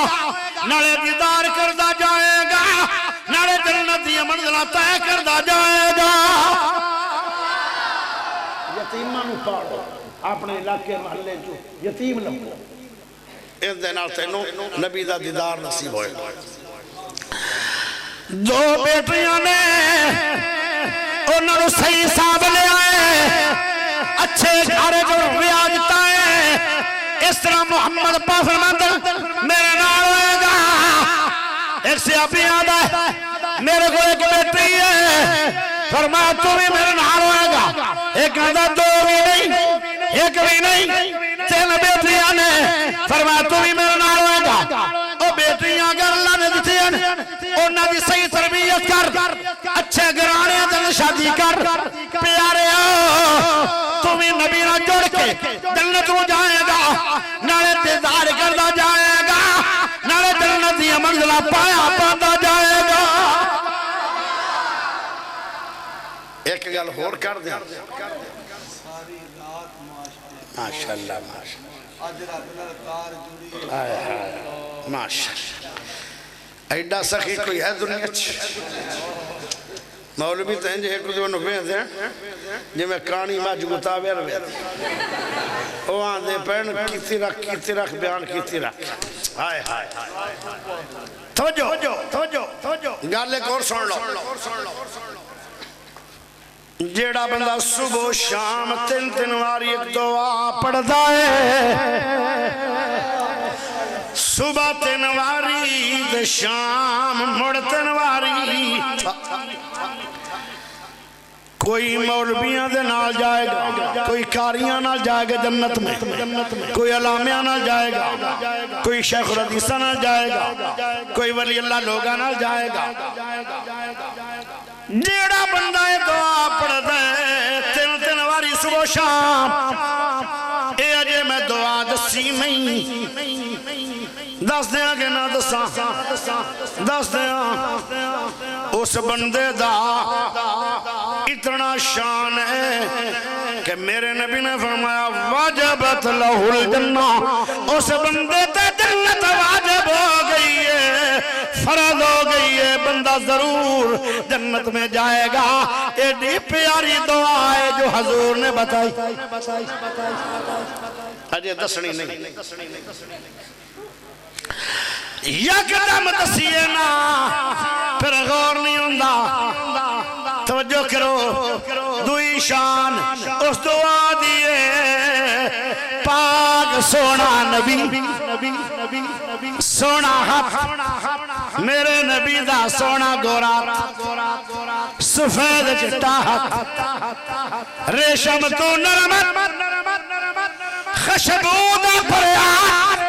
نالے دیدار کردہ جائے گا نالے جنت دی منزلہ طے کردہ جائے گا یتیمہ نو پاڑو اپنے علاقے محلے جو یتیم لگو اس دن آتے نبی دا دیدار نصیب ہوئے دو بیٹیاں نے انہوں نے صحیح صاحب لے آئے اچھے گھارے جو ریاض تائیں اس طرح محمد پا فرماتا میرے نال ہوئے گا ایک سیابی آدھا ہے میرے کو ایک بیٹی ہے فرمایا تو بھی میرے نال ہوئے گا ایک آدھا دو بھی نہیں ایک بھی نہیں تین بیٹیاں نے فرمایا تو بھی میرے نال ہوئے گا او بیٹیاں اگر اللہ نے دیتی ہیں انہاں دی صحیح تربیت کر اچھے گرانے دل شادی کر پیارے تمہیں نبی نہ جوڑ کے جنت رو جائے گا نالے دیدار کردہ جائے گا نالے جنت دی منزلہ پایا پاندہ جائے گا ایک گل ہور کر دیں ماشاءاللہ ماشاءاللہ ایڈا سخی کوئی ہے دنیا مولوی تو ہیں جی ایک دو نوے دیں جی میں کانی ماج گتاوے روے وہ آندے پہن کیتی رکھ بیان کیتی رکھ آئے توجہ گالے اور سن لو جیڑا بندہ صبح و شام تین واری ایک دعا پڑھتا ہے صبح تین واری شام مڑ تین واری کوئی مولویاں دے نال جائے گا کوئی کاریاں نال جائے گا جنت میں کوئی علامیاں نال جائے گا کوئی شیخ الحدیثہ نال جائے گا کوئی ولی اللہ لوگاں نال جائے گا جیڑا بندہ دعا پڑھ دے تین واری صبح شام اے اجے میں دعا دسی نہیں دس دیا کہ نہ دس دیا اس بندے دا اتنا شان ہے کہ میرے نبی نے فرمایا واجبت لہو الجنہ اس بندے تے جنت واجب ہو گئی ہے فرض ہو گئی ہے بندہ ضرور جنت میں جائے گا ایڈی پیاری دعا ہے جو حضور نے بتائی اجے دسنی نہیں یک دم دسیے نا پھر غور نہیں ہوندہ توجہ کرو دوئی شان اس دعا دیئے پاک سونا نبی سونا حق میرے نبی دا سونا گورا سفید چٹا حق ریشم تو نرمت خشبو دا پریاد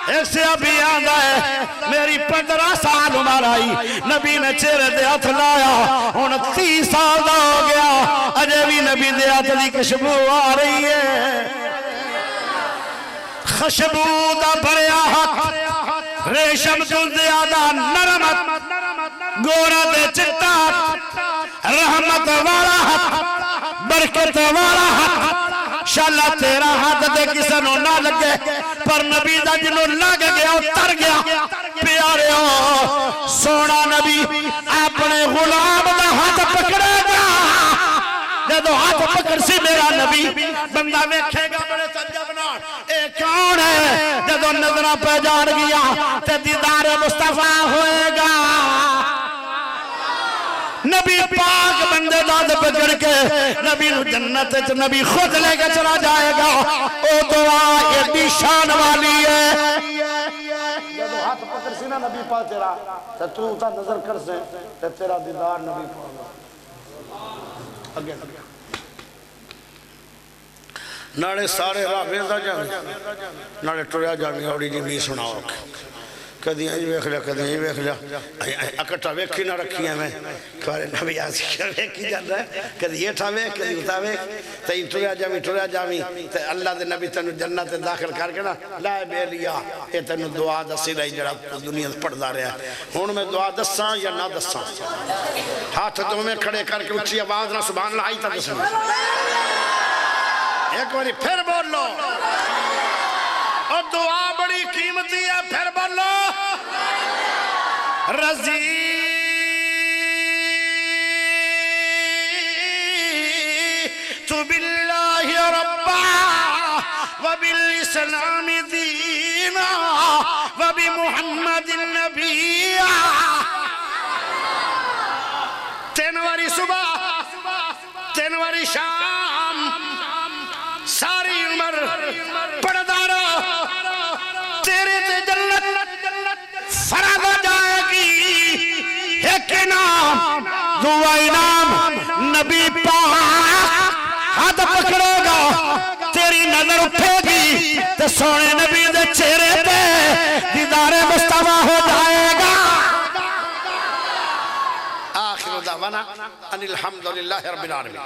ایک سے ابھی آدھا ہے میری 15 سال عمر آئی نبی نے چہرے دے ہاتھ لایا ہون 30 سال دا ہو گیا اجے بھی نبی دے ہاتھ دی خوشبو آ رہی ہے خوشبو دا بھریا حق ریشم تو زیادہ نرمت گورا دے چٹا رحمت والا حق برکت والا حق شاءاللہ تیرا ہاتھ دے کسے نو نہ لگے پر نبی دا جنو لگ گیا اتر گیا پیارے ہو سونا نبی اپنے غلام دا ہاتھ پکڑے گا جدو ہاتھ پکڑ سی میرا نبی بندہ ویکھے گا بڑے سجبنا اے کون ہے جدو نظرہ پہ جان گیا تے دیدار مصطفیٰ ہوئے گا نبی پاک بندے داد پکڑ کے نبی جنت نبی خود لے کے چلا جائے گا او دعا ایڈی شان والی ہے جب ہاتھ پکڑ سی نا نبی پاک تیرا تو تا نظر کر سے تے تیرا دیدار نبی پاک اگے ناڑے سارے راہ ویندہ جانے ناڑے ٹریا جانے اوڑی جی بھی سناؤ کدی آئی ویکھ لیا کدی آئی ویکھ لیا اکٹھا ویکھی نہ رکھی ہے میں کھارے نبی آسی ویکھی جا رہا ہے کدی یہ تھا ویکھ کدی اتا ویکھ تین ٹریا جامی اللہ دے نبی تنو جنت داخل کر کے نا لائے بے لیا یہ تنو دعا دسی رہی جڑا دنیا پڑھ دا رہا ہے ہون میں دعا دساں یا نہ دساں ہاتھ دو میں کھڑے کر کے اچھی آواز نہ سبحان اللہ آئی تا دساں ایک باری پھر بول لو اور دعا بڑی قیمتی ہے پھر بولو رضیت باللہ ربا وبالاسلام دینا وبمحمد النبی تینواری صبح تینواری شام ساری عمر پڑھدارا تیرے تے جنت فرض ہو جائے گی ایک انعام دعا انعام نبی پاک ہاتھ پکڑے گا تیری نظر اٹھے گی تو سونے نبی دے چہرے پہ دیدار مصطفیٰ ہو جائے گا آخر دعوانا ان الحمدللہ رب العالمین